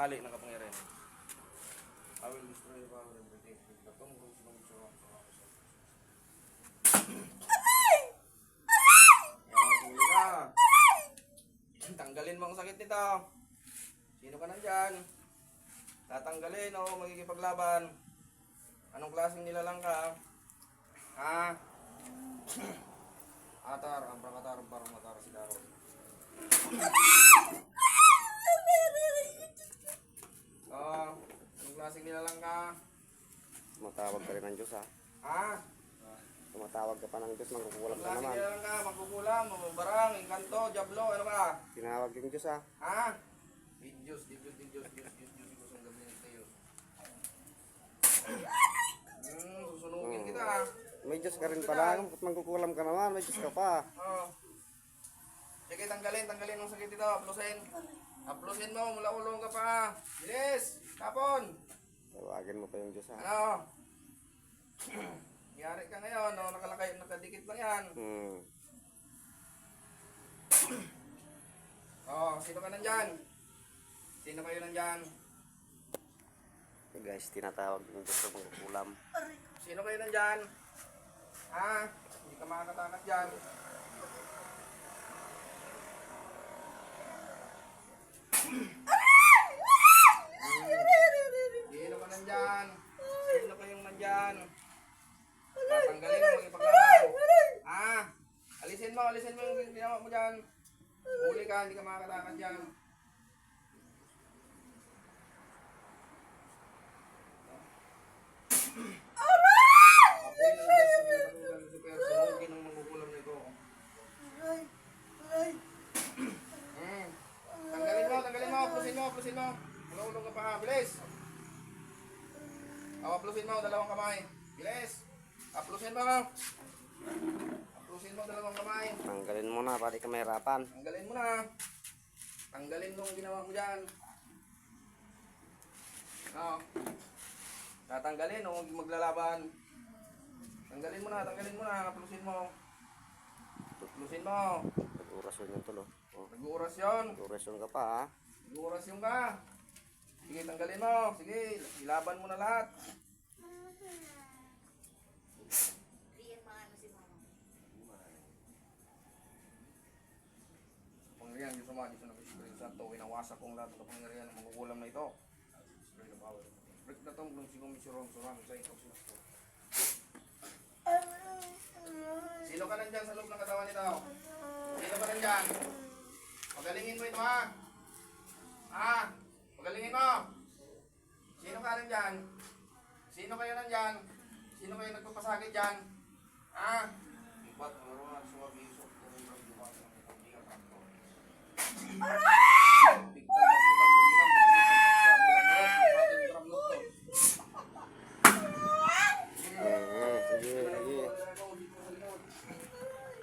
tali ng kapangyarihan. I will destroy the power and everything. Katong kung sino gusto mo. Tanggalin mo ang sakit nito. Sino ka nandyan? Tatanggalin o magkikipaglaban. Anong klaseng nilalang ka? Ha? Atar, abrakatar, baramatar, sigaro. Anong klaseng nilalang ka? Tumatawag ka rin ng Diyos ha. Ha? Tumatawag ka pa ng Diyos, mangkukulam Anong ka klaseng naman. nilalang ka? Magkukulam, mamubarang, engkanto, diablo, ano ka? Tinawag yung Diyos ha. Ha? Dios, ang gabi ng tayo. Susunugin kita ha. May Diyos ka rin pala, mangkukulam ka naman, may Diyos ka pa. Oo. Sige, tanggalin ang sakit dito, Aplusin mo, mula ulong ka pa. Bilis, tapon. Tawagin mo pa yung Diyos ha. Ano? Yari ka ngayon, no? Nakadikit lang yan. Sino ka nandyan? Sino kayo nandyan? Hey guys, tinatawag yung Diyos sa mangkukulam. Sino kayo nandyan? Ha? Hindi ka makakatakas dyan. Sino ka nandyan? Sino kayong nandyan? Tatanggalin mo ipaglaban. Ha? Alisin mo yung ginawa mo dyan. Huli ka, hindi ka makakatakas dyan. Sunugin ang magugulam nito. Tanggalin mo, plusin mo. Ulong ka pa ha, bilis. Plusin mo, dalawang kamay. Bilis. Plusin mo, dalawang kamay. Tanggalin mo na, pati ka mahirapan. Tanggalin mo na. Tanggalin mo ang ginawa mo dyan. Tatanggalin o maglalaban. Tanggalin mo na, plusin mo. Nag-orasyon yung tulo. Nag-uurasyon. Nag-orasyon ka pa ha. Nag-uurasyon ka. Sige, tanggalin mo. Sige, ilaban mo na lahat. Pangyarihan, Diyos Ama, Diyos Anak, Espiritu Santo, winawasak kong lahat ng kapangyarihan ng magugulam na ito. Break na itong sigong misurong surami sa ito. Sino ka nandyan sa loob ng katawan nito? Sino ka nandyan? Pagalingin mo ito ha. Pagalingin mo. Sino ka nandyan? Sino kayo nandyan? Sino kayo nagpapasakit dyan? Ibat, maroon, suwabiso.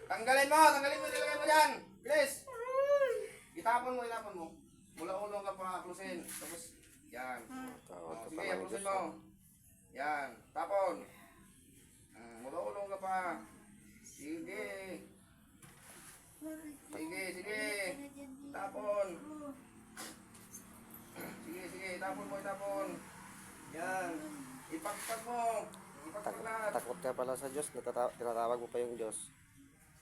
Tanggalin mo, nilagay mo dyan. Bilis. Itapon mo. Mula ulo ka pa, plusin. Tapos, yan. Sige, plusin mo. Yan, tapon. Mula ulo ka pa. Sige. Tapon. Sige, itapon. Yan. Ipagpag mo. Ipagpag lahat. Takot ka pala sa Diyos, tinatawag mo pa yung Diyos.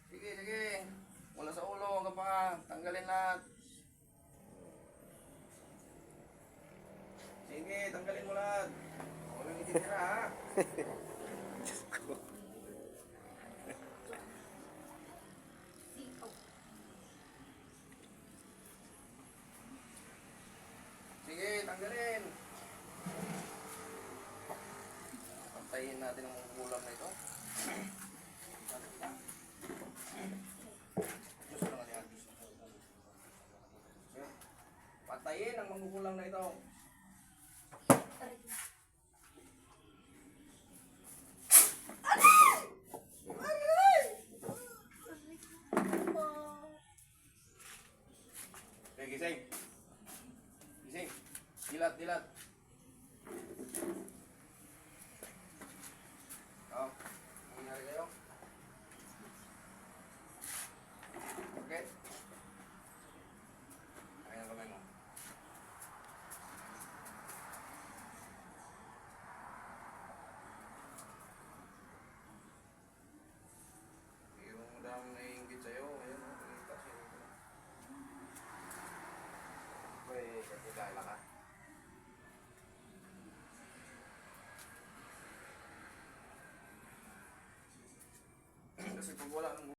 Sige. Mula sa ulo ka pa. Tanggalin lahat. Sige, tanggalin mo lahat. Walang ititira ha. Sige, tanggalin. Pantayin natin ang magugulam na ito. Patayin ang magugulang na ito. Okay, gising. Dilat. Nangyari kayo? Okay. Ayan ang kamay mo. Gala ka. Kasi pag wala ng